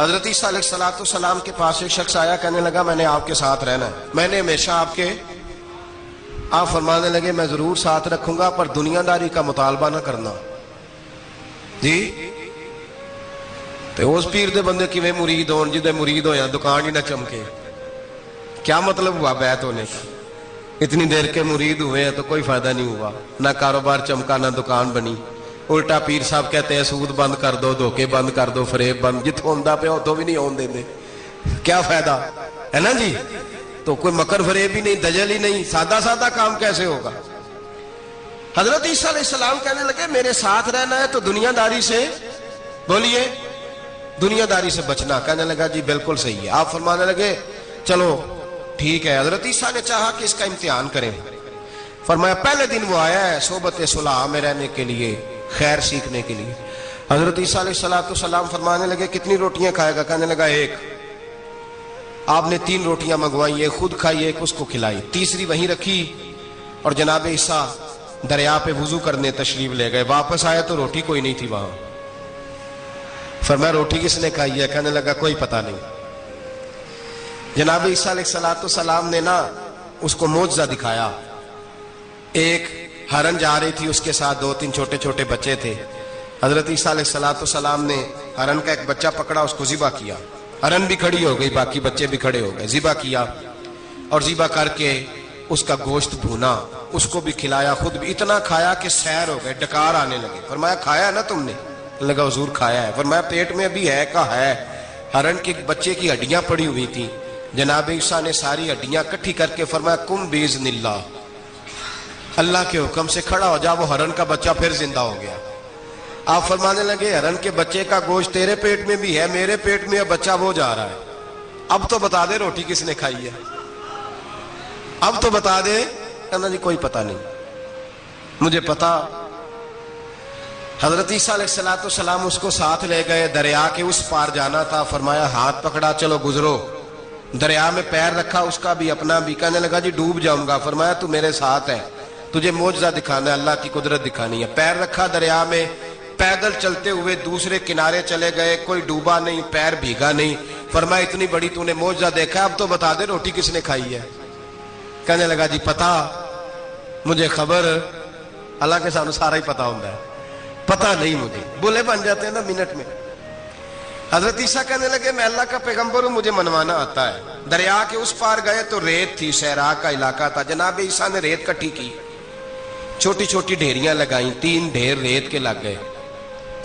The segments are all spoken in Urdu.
حضرت عیسیٰ علیہ السلام کے پاس ایک شخص آیا، کہنے لگا میں نے آپ کے ساتھ رہنا ہے، میں نے ہمیشہ آپ فرمانے لگے میں ضرور ساتھ رکھوں گا پر دنیا داری کا مطالبہ نہ کرنا جی۔ تو اس پیر دے بندے کیویں مرید ہون جدے مرید ہویا دکان ہی نہ چمکے، کیا مطلب ہوا بیعت ہونے کا؟ اتنی دیر کے مرید ہوئے ہیں تو کوئی فائدہ نہیں ہوا، نہ کاروبار چمکا نہ دکان بنی۔ الٹا پیر صاحب کہتے ہیں سود بند کر دو، دھوکے بند کر دو، فریب بند، جتوں ہوندا پیا اتوں بھی نہیں ہون دیندے، کیا فائدہ ہے نا جی؟ تو کوئی مکر فریب ہی نہیں، دجل ہی نہیں، سادہ سادہ کام کیسے ہوگا؟ حضرت عیسیٰ علیہ السلام کہنے لگے میرے ساتھ رہنا ہے تو دنیا داری سے، بولیے دنیا داری سے بچنا۔ کہنے لگا جی بالکل صحیح ہے۔ آپ فرمانے لگے چلو ٹھیک ہے۔ حضرت عیسیٰ نے چاہا کہ اس کا امتحان کریں، فرمایا پہلے دن وہ آیا ہے صحبت صلح میں رہنے کے لیے، خیر سیکھنے کے لیے۔ حضرت عیسیٰ علیہ السلام فرمانے لگے کتنی روٹیاں کھائے گا؟ کہنے لگا ایک۔ آپ نے 3 روٹیاں منگوائی، ایک خود کھائی، ایک اس کو کھلائی، تیسری وہیں رکھی اور جناب عیسیٰ دریا پہ وضو کرنے تشریف لے گئے۔ واپس آئے تو روٹی کوئی نہیں تھی وہاں۔ فرمایا روٹی کس نے کھائی ہے؟ کہنے لگا کوئی پتہ نہیں۔ جناب عیسیٰ علیہ السلام نے اس کو معجزہ دکھایا۔ ایک ہرن جا رہی تھی، اس کے ساتھ 2-3 چھوٹے چھوٹے بچے تھے۔ حضرت عیسیٰ علیہ السلام نے ہرن کا ایک بچہ پکڑا، اس کو ذبح کیا۔ ہرن بھی کھڑی ہو گئی، باقی بچے بھی کھڑے ہو گئے، ذبح کیا اور ذبح کر کے اس کا گوشت بھونا، اس کو بھی کھلایا، خود بھی اتنا کھایا کہ سیر ہو گئے، ڈکار آنے لگے۔ فرمایا کھایا نا تم نے؟ لگا حضور کھایا ہے۔ فرمایا پیٹ میں ابھی ہے کا ہے؟ ہرن کے بچے کی ہڈیاں پڑی ہوئی تھی۔ جناب عیسیٰ نے ساری ہڈیاں کٹھی کر کے فرمایا کم باذن اللہ، اللہ کے حکم سے کھڑا ہو جا۔ وہ ہرن کا بچہ پھر زندہ ہو گیا۔ آپ فرمانے لگے ہرن کے بچے کا گوشت تیرے پیٹ میں بھی ہے، میرے پیٹ میں بچہ وہ جا رہا ہے، اب تو بتا دے روٹی کس نے کھائی ہے، اب تو بتا دے۔ کہنا جی کوئی پتہ نہیں، مجھے پتا۔ حضرت عیسیٰ علیہ السلام اس کو ساتھ لے گئے، دریا کے اس پار جانا تھا۔ فرمایا ہاتھ پکڑا چلو گزرو۔ دریا میں پیر رکھا، اس کا بھی اپنا بھی۔ کہنے لگا جی ڈوب جاؤں گا۔ فرمایا تو میرے ساتھ ہے، تجھے معجزہ دکھانا ہے، اللہ کی قدرت دکھانی ہے۔ پیر رکھا دریا میں، پیدل چلتے ہوئے دوسرے کنارے چلے گئے، کوئی ڈوبا نہیں، پیر بھیگا نہیں۔ فرمایا اتنی بڑی تو نے معجزہ دیکھا، اب تو بتا دے روٹی کس نے کھائی ہے؟ کہنے لگا جی پتا، مجھے خبر، اللہ کے سامنے سارا ہی پتا ہوتا ہے، پتا نہیں مجھے، بولے بن جاتے ہیں نا منٹ میں۔ حضرت عیسیٰ کہنے لگے میں اللہ کا پیغمبر ہوں، مجھے منوانا آتا ہے۔ دریا کے اس پار گئے تو ریت تھی، صحرا کا علاقہ تھا۔ جناب عیسیٰ نے ریت کٹھی کی، چھوٹی چھوٹی ڈھیریاں لگائیں، 3 ڈھیر ریت کے لگ گئے،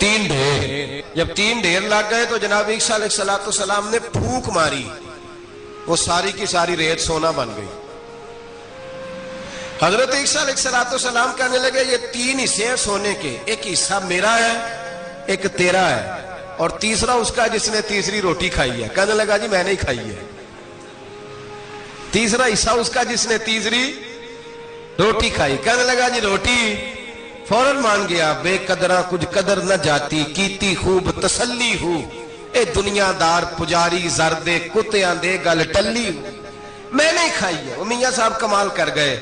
3 ڈھیر۔ جب 3 ڈھیر لگ گئے تو جناب عیسیٰ علیہ السلام نے پھونک ماری، وہ ساری کی ساری ریت سونا بن گئی۔ حضرت عیسیٰ علیہ السلام کہنے لگے یہ 3 حصے ہیں سونے کے، ایک حصہ میرا ہے، ایک تیرا ہے، اور تیسرا اس کا جس نے تیسری روٹی کھائی ہے۔ کہنے لگا جی میں نے ہی کھائی ہے۔ تیسرا حصہ اس کا جس نے تیسری روٹی کھائی۔ کہنے لگا جی روٹی؟ فوراً مان گیا، بے قدرہ کچھ قدر نہ جاتی، کیتی خوب تسلی ہو، اے دنیا دار پجاری زردے کتیاں دے گل ٹلی ہو، میں نے ہی کھائی ہے۔ وہ میاں صاحب کمال کر گئے،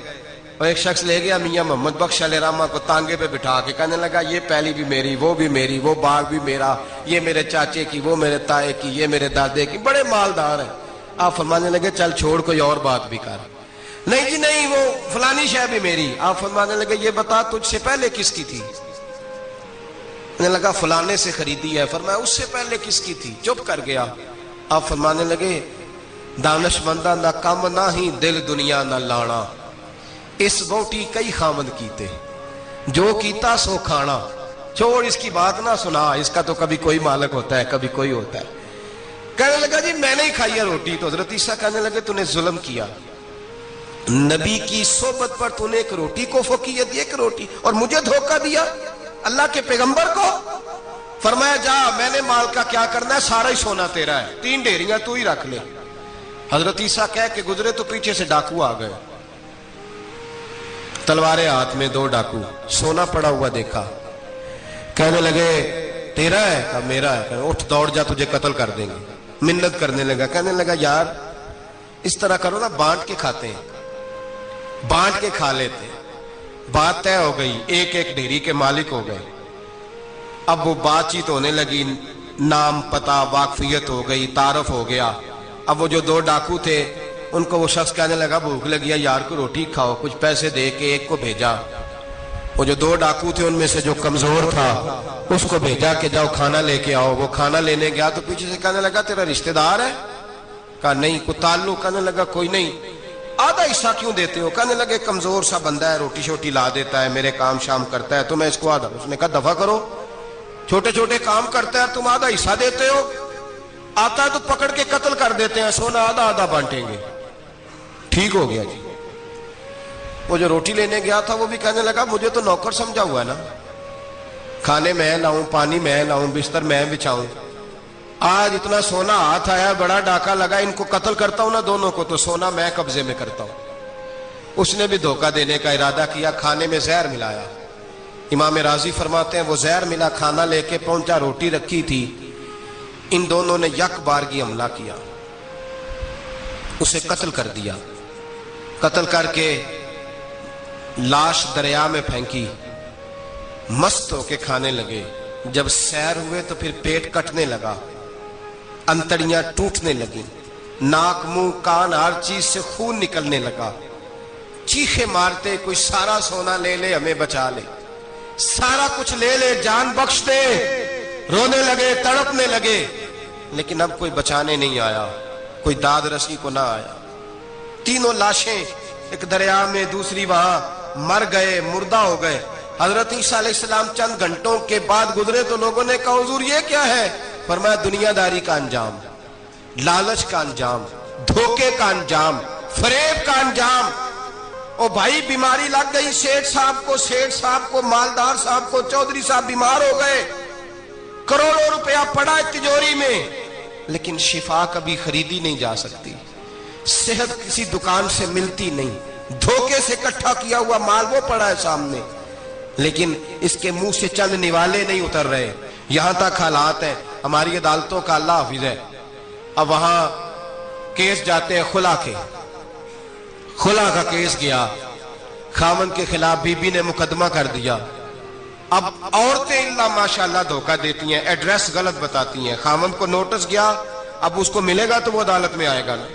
اور ایک شخص لے گیا میاں محمد بخش علیہ رحمہ کو تانگے پہ بٹھا کے، کہنے لگا یہ پہلی بھی میری، وہ بھی میری، وہ باغ بھی میرا، یہ میرے چاچے کی، وہ میرے تائے کی، یہ میرے دادے کی، بڑے مالدار ہیں۔ آپ فرمانے لگے چل چھوڑ کوئی اور بات بھی کر۔ نہیں جی نہیں، وہ فلانی شے بھی میری۔ آپ فرمانے لگے یہ بتا تجھ سے پہلے کس کی تھی؟ کہنے لگا فلانے سے خریدی ہے۔ فرمایا اس سے پہلے کس کی تھی؟ چپ کر گیا۔ آپ فرمانے لگے دانش مندہ نہ کم نہ ہی دل دنیا نہ لانا، اس بوٹی کئی خامد کیتے، جو کیتا سو کھانا، چھوڑ اس کی بات نہ سنا، اس کا تو کبھی کوئی مالک ہوتا ہے کبھی کوئی ہوتا ہے۔ کہنے لگا جی میں نے ہی کھائی ہے روٹی۔ تو حضرت عیسیٰ کہنے لگے تو نے ظلم کیا، نبی کی صحبت پر تو نے ایک روٹی کو فوقیت دی، ایک روٹی، اور مجھے دھوکہ دیا اللہ کے پیغمبر کو۔ فرمایا جا میں نے مال کا کیا کرنا ہے، سارا ہی سونا تیرا ہے، 3 ڈھیریاں تو ہی رکھ لے۔ حضرت عیسیٰ کہہ کے گزرے تو پیچھے سے ڈاکو آ گئے، تلواریں ہاتھ میں، 2 ڈاکو، سونا پڑا ہوا دیکھا۔ کہنے لگے تیرا ہے؟ کہا میرا ہے۔ کہا اٹھ دوڑ جا تجھے قتل کر دیں گے۔ منت کرنے لگا، کہنے لگا یار اس طرح کرو نا، بانٹ کے کھاتے ہیں، بانٹ کے کھا لیتے۔ بات طے ہو گئی، ایک ایک ڈھیری کے مالک ہو گئے۔ اب وہ بات چیت ہونے لگی، نام پتہ واقفیت ہو گئی، تعارف ہو گیا۔ اب وہ جو دو ڈاکو تھے ان کو وہ شخص کہنے لگا بھوک لگی ہے یار کو روٹی کھاؤ، کچھ پیسے دے کے ایک کو بھیجا۔ وہ جو دو ڈاکو تھے ان میں سے جو کمزور تھا اس کو بھیجا کہ جاؤ کھانا لے کے آؤ۔ وہ کھانا لینے گیا تو پیچھے سے کہنے لگا تیرا رشتہ دار ہے؟ کہا نہیں۔ کوئی تعلق؟ کہنے لگا کوئی نہیں۔ آدھا حصہ کیوں دیتے ہو؟ کہنے لگے کمزور سا بندہ ہے، روٹی شوٹی لا دیتا ہے، میرے کام شام کرتا ہے تو میں اس کو آدھا۔ اس نے کہا دفع کرو، چھوٹے چھوٹے کام کرتا ہے تم آدھا حصہ دیتے ہو، آتا ہے تو پکڑ کے قتل کر دیتے ہیں، سونا آدھا آدھا بانٹیں گے۔ ٹھیک ہو گیا جی۔ وہ جو روٹی لینے گیا تھا وہ بھی کہنے لگا مجھے تو نوکر سمجھا ہوا ہے نا، کھانے میں لاؤں، پانی میں لاؤں، بستر میں بچھاؤں، آج اتنا سونا ہاتھ آیا، بڑا ڈاکہ لگا، ان کو قتل کرتا ہوں نا دونوں کو تو سونا میں قبضے میں کرتا ہوں۔ اس نے بھی دھوکہ دینے کا ارادہ کیا، کھانے میں زہر ملایا۔ امام راضی فرماتے ہیں وہ زہر ملا، کھانا لے کے پہنچا، روٹی رکھی تھی، ان دونوں نے یک بارگی حملہ کیا، اسے قتل کر دیا۔ قتل کر کے لاش دریا میں پھینکی، مست ہو کے کھانے لگے۔ جب سیر ہوئے تو پھر پیٹ کٹنے لگا، انتڑیاں ٹوٹنے لگیں، ناک منہ کان ہر چیز سے خون نکلنے لگا۔ چیخے مارتے کوئی سارا سونا لے لے ہمیں بچا لے، سارا کچھ لے لے جان بخش دے، رونے لگے تڑپنے لگے، لیکن اب کوئی بچانے نہیں آیا، کوئی داد رسی کو نہ آیا۔ تینوں لاشیں ایک دریا میں، دوسری وہاں، مر گئے، مردہ ہو گئے۔ حضرت عیسیٰ علیہ السلام چند گھنٹوں کے بعد گزرے تو لوگوں نے کہا حضور یہ کیا ہے؟ فرمایا دنیا داری کا انجام، لالچ کا انجام، دھوکے کا انجام، فریب کا انجام۔ او بھائی بیماری لگ گئی سیٹھ صاحب کو، مالدار صاحب کو، چودھری صاحب بیمار ہو گئے، کروڑوں روپیہ پڑا ہے تجوری میں، لیکن شفا کبھی خریدی نہیں جا سکتی، صحت کسی دکان سے ملتی نہیں، دھوکے سے اکٹھا کیا ہوا مال وہ پڑا ہے سامنے، لیکن اس کے منہ سے چند نوالے نہیں اتر رہے۔ یہاں تک حالات ہیں، ہماری عدالتوں کا اللہ حافظ ہے، اب وہاں کیس جاتے ہیں خلا کا کیس گیا، خاوند کے خلاف بی بی نے مقدمہ کر دیا۔ اب عورتیں اللہ ماشاءاللہ دھوکہ دیتی ہیں، ایڈریس غلط بتاتی ہیں، خاوند کو نوٹس گیا، اب اس کو ملے گا تو وہ عدالت میں آئے گا نا۔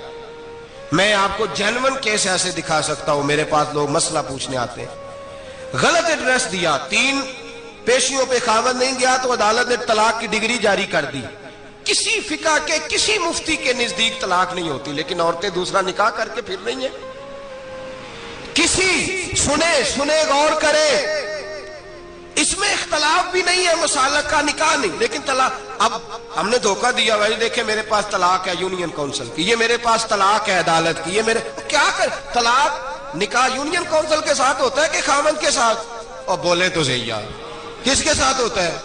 میں آپ کو جینون کیس ایسے دکھا سکتا ہوں، میرے پاس لوگ مسئلہ پوچھنے آتے ہیں، غلط ایڈریس دیا، 3 پیشیوں پہ خاوند نہیں گیا تو عدالت نے طلاق کی ڈگری جاری کر دی۔ کسی فقہ کے کسی مفتی کے نزدیک طلاق نہیں ہوتی، لیکن عورتیں دوسرا نکاح کر کے پھر رہی ہیں۔ کسی سنے غور کرے، اس میں اختلاف بھی نہیں ہے، مسالک کا نکاح نہیں، لیکن طلاق۔ اب ہم نے دھوکہ دیا، بھائی دیکھیں میرے پاس طلاق ہے یونین کونسل کی، یہ میرے پاس طلاق ہے عدالت کی، یہ میرے کیا کر طلاق نکاح یونین کونسل کے ساتھ ہوتا ہے کہ خاوند کے ساتھ؟ اور بولے تو صحیح یار، کس کے ساتھ ہوتا ہے؟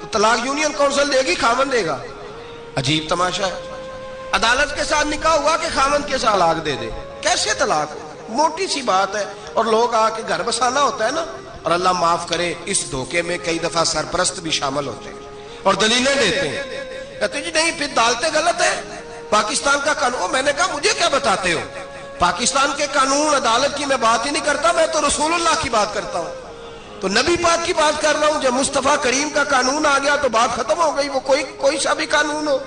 تو طلاق یونین کونسل دے گی، خاوند دے گا؟ عجیب تماشا ہے۔ عدالت کے ساتھ نکاح ہوا کہ خاوند کے ساتھ طلاق دے دے؟ کیسے طلاق؟ موٹی سی بات ہے، اور لوگ آ کے گھر بسانا ہوتا ہے نا۔ اور اللہ معاف کرے اس دھوکے میں کئی دفعہ سرپرست بھی شامل ہوتے ہیں اور دلیلیں دیتے ہیں، کہتے جی نہیں پھر ڈالتے غلط ہے، پاکستان کا قانون۔ میں نے کہا مجھے کیا بتاتے ہو؟ پاکستان کے قانون عدالت کی میں بات ہی نہیں کرتا، میں تو رسول اللہ کی بات کرتا ہوں، تو نبی پاک کی بات کر رہا ہوں۔ جب مصطفیٰ کریم کا قانون آ گیا تو بات ختم ہو گئی، وہ کوئی سا بھی قانون ہو۔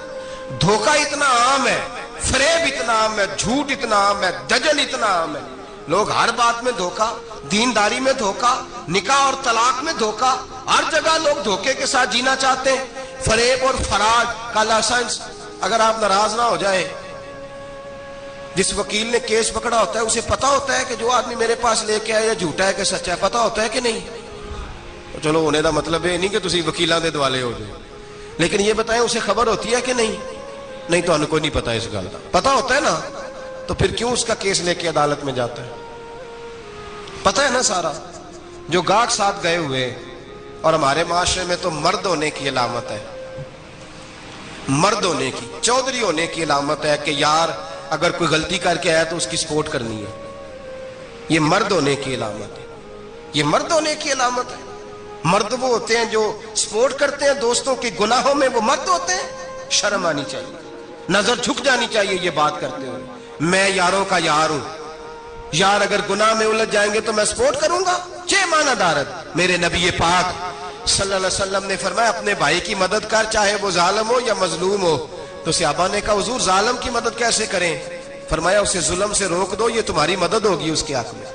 دھوکہ اتنا عام ہے، فریب اتنا عام ہے، جھوٹ اتنا عام ہے، دجل اتنا عام ہے، لوگ ہر بات میں دھوکہ، دینداری میں دھوکہ، نکاح اور طلاق میں دھوکہ، ہر جگہ لوگ دھوکے کے ساتھ جینا چاہتے ہیں۔ فریب اور فراڈ کا لائسنس، اگر آپ ناراض نہ ہو جائیں، جس وکیل نے کیس پکڑا ہوتا ہے اسے پتا ہوتا ہے کہ جو آدمی میرے پاس لے کے آیا جھوٹا ہے کہ سچا ہے، پتا ہوتا ہے کہ نہیں؟ چلو ہونے دا مطلب یہ نہیں کہ تسی وکیلاں دے دوالے ہو جائے، لیکن یہ بتائیں اسے خبر ہوتی ہے کہ نہیں تو انہیں کوئی نہیں پتا اس گل کا، پتا ہوتا ہے نا، تو پھر کیوں اس کا کیس لے کے عدالت میں جاتا ہے؟ پتا ہے نا سارا۔ جو گاہک ساتھ گئے ہوئے، اور ہمارے معاشرے میں تو مرد ہونے کی علامت ہے، مرد ہونے کی، چودھری ہونے کی علامت ہے کہ یار اگر کوئی غلطی کر کے آیا تو اس کی سپورٹ کرنی ہے، یہ مرد ہونے کی علامت ہے، یہ مرد ہونے کی علامت ہے۔ مرد وہ ہوتے ہیں جو سپورٹ کرتے ہیں دوستوں کے گناہوں میں، وہ مرد ہوتے ہیں۔ شرم آنی چاہیے، نظر جھک جانی چاہیے یہ بات کرتے ہوئے۔ میں یاروں کا یار ہوں، یار اگر گناہ میں الجھ جائیں گے تو میں سپورٹ کروں گا؟ چھ معنی دارت میرے نبی پاک صلی اللہ علیہ وسلم نے فرمایا اپنے بھائی کی مدد کر چاہے وہ ظالم ہو یا مظلوم ہو. تو صحابہ نے کہا حضور ظالم کی مدد کیسے کریں؟ فرمایا اسے ظلم سے روک دو، یہ تمہاری مدد ہوگی اس کے حق میں.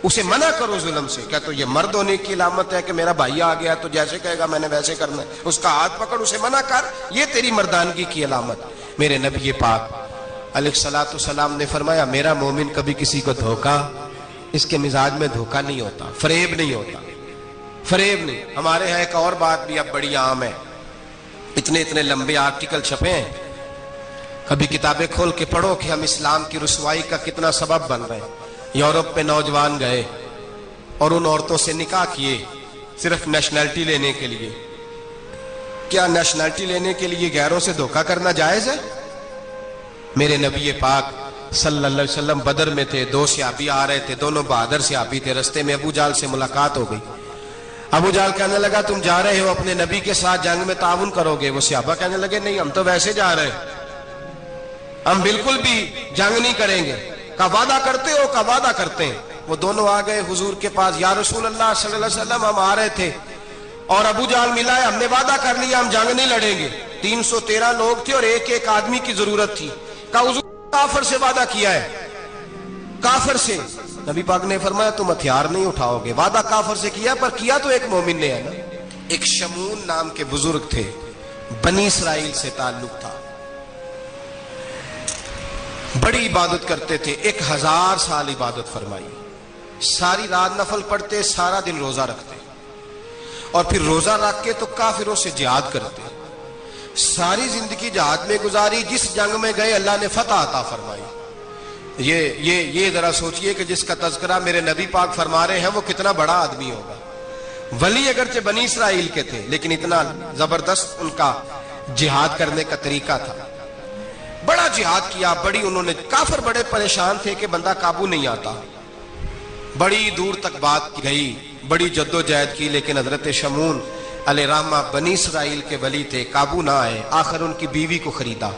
اسے منع کرو ظلم سے. کیا تو یہ مرد ہونے کی علامت ہے کہ میرا بھائی آ گیا تو جیسے کہے گا میں نے ویسے کرنا ہے؟ اس کا ہاتھ پکڑ اسے منع کر، یہ تیری مردانگی کی علامت. میرے نبی پاک علیہ الصلوۃ والسلام نے فرمایا میرا مومن کبھی کسی کو دھوکا، اس کے مزاج میں دھوکا نہیں ہوتا، فریب نہیں ہوتا، فریب نہیں. ہمارے ہاں ایک اور بات بھی اب بڑی عام ہے، اتنے لمبے آرٹیکل چھپے ہیں، کبھی کتابیں کھول کے پڑھو کہ ہم اسلام کی رسوائی کا کتنا سبب بن رہے ہیں. یورپ پہ نوجوان گئے اور ان عورتوں سے نکاح کیے صرف نیشنلٹی لینے کے لیے. کیا نیشنلٹی لینے کے لیے غیروں سے دھوکا کرنا جائز ہے؟ میرے نبی پاک صلی اللہ علیہ وسلم بدر میں تھے، 2 صحابی آ رہے تھے، دونوں بہادر صحابی تھے. رستے میں ابو جہل سے ملاقات ہو گئی. ابو جہل کہنے لگا تم جا رہے ہو اپنے نبی کے ساتھ جنگ میں تعاون کرو گے؟ وہ صحابہ کہنے لگے نہیں ہم تو ویسے جا رہے ہیں، ہم بالکل بھی جنگ نہیں کریں گے. کا وعدہ کرتے ہو؟ کا وعدہ کرتے ہیں. وہ دونوں آ گئے حضور کے پاس، یا رسول اللہ صلی اللہ علیہ وسلم ہم آ رہے تھے اور ابو جہل ملا ہے، ہم نے وعدہ کر لیا ہم جنگ نہیں لڑیں گے. 313 لوگ تھے اور ایک آدمی کی ضرورت تھی. کہا حضور کافر سے وعدہ کیا ہے، کافر سے. نبی پاک نے فرمایا تم ہتھیار نہیں اٹھاؤ گے. وعدہ کافر سے کیا پر کیا تو ایک مومن نے ہے نا. ایک شمون نام کے بزرگ تھے، بنی اسرائیل سے تعلق تھا، بڑی عبادت کرتے تھے، 1000 سال عبادت فرمائی، ساری رات نفل پڑھتے، سارا دن روزہ رکھتے اور پھر روزہ رکھ کے تو کافروں سے جہاد کرتے. ساری زندگی جہاد میں گزاری، جس جنگ میں گئے اللہ نے فتح عطا فرمائی. یہ ذرا سوچئے کہ جس کا تذکرہ میرے نبی پاک فرما رہے ہیں وہ کتنا بڑا آدمی ہوگا. ولی اگرچہ بنی اسرائیل کے تھے لیکن اتنا زبردست ان کا جہاد کرنے کا طریقہ تھا. بڑا جہاد کیا، بڑی انہوں نے، کافر بڑے پریشان تھے کہ بندہ قابو نہیں آتا. بڑی دور تک بات گئی، بڑی جد و جہد کی، لیکن حضرت شمون علیہ رحمہ بنی اسرائیل کے ولی تھے، قابو نہ آئے. آخر ان کی بیوی کو خریدا.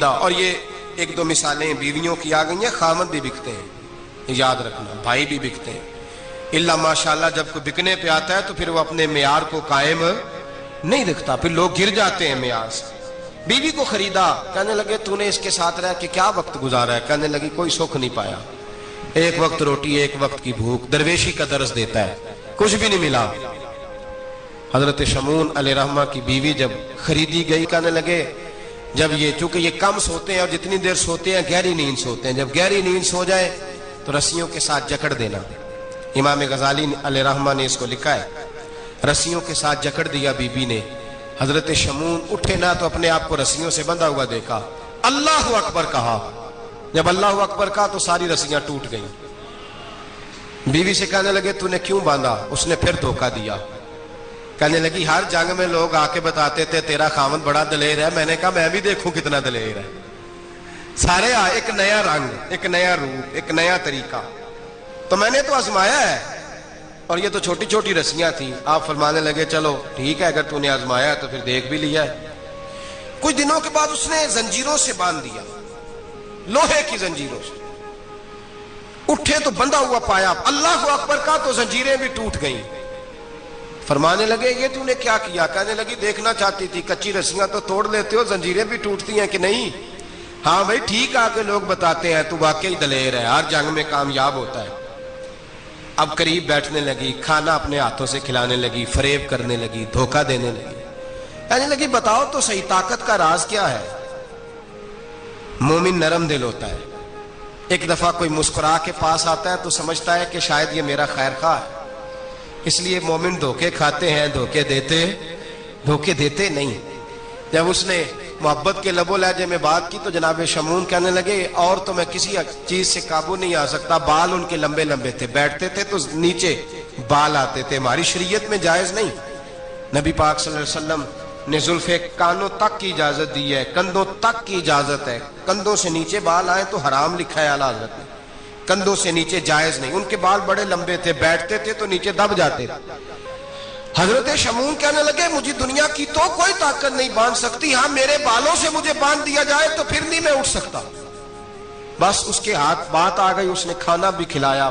اور یہ 1-2 مثالیں بیویوں کی آ گئی ہیں. خامد بھی بکتے ہیں، یاد رکھنا، بھائی بھی بکتے ہیں. اللہ ماشاءاللہ جب کوئی بکنے پہ آتا ہے تو پھر وہ اپنے معیار کو قائم نہیں رکھتا، پھر لوگ گر جاتے ہیں معیار سے. بیوی کو خریدا. کہنے لگے تو نے اس کے ساتھ رہ کے کیا وقت گزارا ہے؟ کہنے لگی کوئی سکھ نہیں پایا، ایک وقت روٹی ایک وقت کی بھوک. درویشی کا درس دیتا ہے، کچھ بھی نہیں ملا. حضرت شمون علیہ رحمہ کی بیوی جب خریدی گئی، کہنے لگے جب چونکہ یہ کم سوتے ہیں اور جتنی دیر سوتے ہیں گہری نیند سوتے ہیں، جب گہری نیند سو جائے تو رسیوں کے ساتھ جکڑ دینا. امام غزالی علیہ رحمہ نے اس کو لکھا ہے، رسیوں کے ساتھ جکڑ دیا بیوی نے. حضرت شمون اٹھے نہ تو اپنے آپ کو رسیوں سے بندھا ہوا دیکھا، اللہ اکبر کہا. جب اللہ اکبر کہا تو ساری رسیاں ٹوٹ گئیں. بیوی سے کہنے لگے تو نے کیوں باندھا؟ اس نے پھر دھوکہ دیا. کہنے لگی ہر جنگ میں لوگ آ کے بتاتے تھے تیرا خاوند بڑا دلیر ہے. میں نے کہا میں بھی دیکھوں کتنا دلیر ہے. سارے ایک نیا رنگ، ایک نیا روپ، ایک نیا طریقہ. تو میں نے تو آزمایا ہے. اور یہ تو چھوٹی چھوٹی رسیاں تھیں. آپ فرمانے لگے چلو ٹھیک ہے اگر تو نے آزمایا ہے تو پھر دیکھ بھی لیا ہے. کچھ دنوں کے بعد اس نے زنجیروں سے باندھ دیا، لوہے کی زنجیروں سے. اٹھے تو بندھا ہوا پایا، اللہ اکبر کا تو زنجیریں بھی ٹوٹ گئیں. فرمانے لگے یہ تو نے کیا کیا؟ کہنے لگی دیکھنا چاہتی تھی، کچی رسیاں تو توڑ لیتے ہو، زنجیریں بھی ٹوٹتی ہیں کہ نہیں؟ ہاں بھائی ٹھیک آ کے لوگ بتاتے ہیں تو واقعی دلیر ہے، ہر جنگ میں کامیاب ہوتا ہے. اب قریب بیٹھنے لگی، کھانا اپنے ہاتھوں سے کھلانے لگی، فریب کرنے لگی، دھوکہ دینے لگی. کہنے لگی بتاؤ تو صحیح طاقت کا راز کیا ہے؟ مومن نرم دل ہوتا ہے. ایک دفعہ کوئی مسکرا کے پاس آتا ہے تو سمجھتا ہے کہ شاید یہ میرا خیر خواہ ہے، اس لیے مومن دھوکے کھاتے ہیں، دھوکے دیتے نہیں. جب اس نے محبت کے لب و لہجے میں بات کی تو جناب شمون کہنے لگے اور تو میں کسی چیز سے قابو نہیں آ سکتا. بال ان کے لمبے لمبے تھے، بیٹھتے تھے تو نیچے بال آتے تھے، ہماری شریعت میں جائز نہیں. نبی پاک صلی اللہ علیہ وسلم نے زلفے کانوں تک کی اجازت دی ہے، کندھوں تک کی اجازت ہے. کندھوں سے نیچے بال آئے تو حرام لکھا ہے اعلیٰ حضرت نے، کندھوں سے نیچے جائز نہیں. ان کے بال بڑے لمبے تھے، بیٹھتے تھے تو نیچے دب جاتے تھے. حضرت شمون کہنے لگے مجھے دنیا کی تو کوئی طاقت نہیں باندھ سکتی، ہاں میرے بالوں سے مجھے باندھ دیا جائے تو پھر نہیں میں اٹھ سکتا. بس اس کے ہاتھ بات آ گئی، اس نے کھانا بھی کھلایا.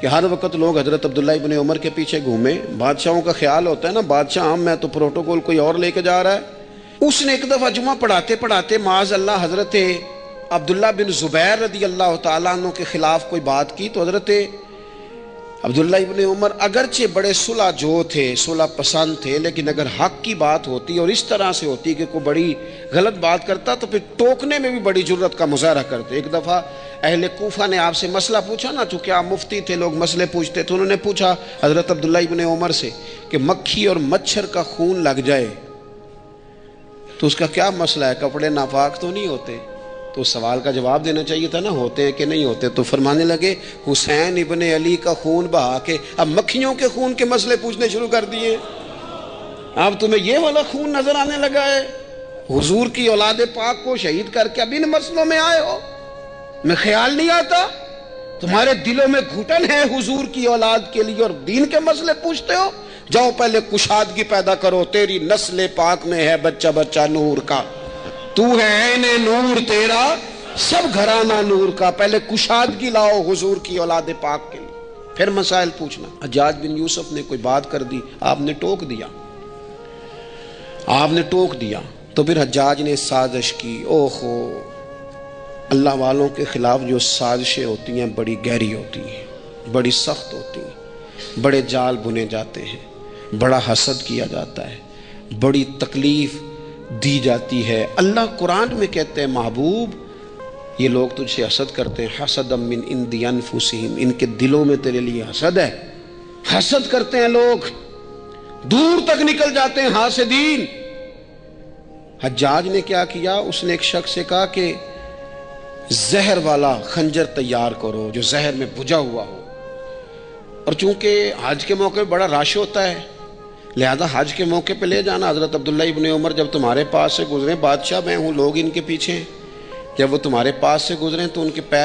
کہ ہر وقت لوگ حضرت عبداللہ ابن عمر کے پیچھے گھومیں. بادشاہوں کا خیال ہوتا ہے نا بادشاہ ہم میں تو پروٹوکول کوئی اور لے کے جا رہا ہے. اس نے ایک دفعہ جمعہ پڑھاتے پڑھاتے معاذ اللہ حضرت عبداللہ بن زبیر رضی اللہ تعالیٰ عنہ کے خلاف کوئی بات کی. تو حضرت عبداللہ ابن عمر اگرچہ بڑے صلح جو تھے، صلح پسند تھے، لیکن اگر حق کی بات ہوتی اور اس طرح سے ہوتی کہ کوئی بڑی غلط بات کرتا تو پھر ٹوکنے میں بھی بڑی جرت کا مظاہرہ کرتے. ایک دفعہ اہل کوفہ نے آپ سے مسئلہ پوچھا نا، چونکہ آپ مفتی تھے، لوگ مسئلے پوچھتے تھے. انہوں نے پوچھا حضرت عبداللہ ابن عمر سے کہ مکھی اور مچھر کا خون لگ جائے تو اس کا کیا مسئلہ ہے، کپڑے ناپاک تو نہیں ہوتے؟ تو اس سوال کا جواب دینا چاہیے تھا نا، ہوتے ہیں کہ نہیں ہوتے. تو فرمانے لگے حسین ابن علی کا خون بہا کے اب مکھیوں کے خون کے مسئلے پوچھنے شروع کر دیے. اب تمہیں یہ والا خون نظر آنے لگا ہے؟ حضور کی اولاد پاک کو شہید کر کے اب ان مسئلوں میں آئے ہو؟ میں خیال نہیں آتا تمہارے دلوں میں گھٹن ہے حضور کی اولاد کے لیے اور دین کے مسئلے پوچھتے ہو؟ جاؤ پہلے کشادگی پیدا کرو. تیری نسل پاک میں ہے بچہ بچہ نور کا، تو ہے عین نور، تیرا سب گھرانہ نور کا. پہلے کشادگی لاؤ حضور کی اولاد پاک کے لیے، پھر مسائل پوچھنا. حجاج بن یوسف نے کوئی بات کر دی، آپ نے ٹوک دیا، آپ نے ٹوک دیا. تو پھر حجاج نے سازش کی. اوہو، اللہ والوں کے خلاف جو سازشیں ہوتی ہیں بڑی گہری ہوتی ہیں، بڑی سخت ہوتی ہیں، بڑے جال بنے جاتے ہیں، بڑا حسد کیا جاتا ہے، بڑی تکلیف دی جاتی ہے. اللہ قرآن میں کہتے ہیں محبوب یہ لوگ تجھ سے حسد کرتے ہیں، حسد من عند انفسہم، ان کے دلوں میں تیرے لیے حسد ہے. حسد کرتے ہیں لوگ، دور تک نکل جاتے ہیں حاسدین. حجاج نے کیا کیا؟ اس نے ایک شخص سے کہا کہ زہر والا خنجر تیار کرو جو زہر میں بجھا ہوا ہو. اور چونکہ حج کے موقع پہ بڑا رش ہوتا ہے لہذا حج کے موقع پہ لے جانا. حضرت عبداللہ ابن عمر جب تمہارے پاس سے گزرے، بادشاہ میں ہوں، لوگ ان کے پیچھے ہیں، جب وہ تمہارے پاس سے گزریں تو ان کے پیر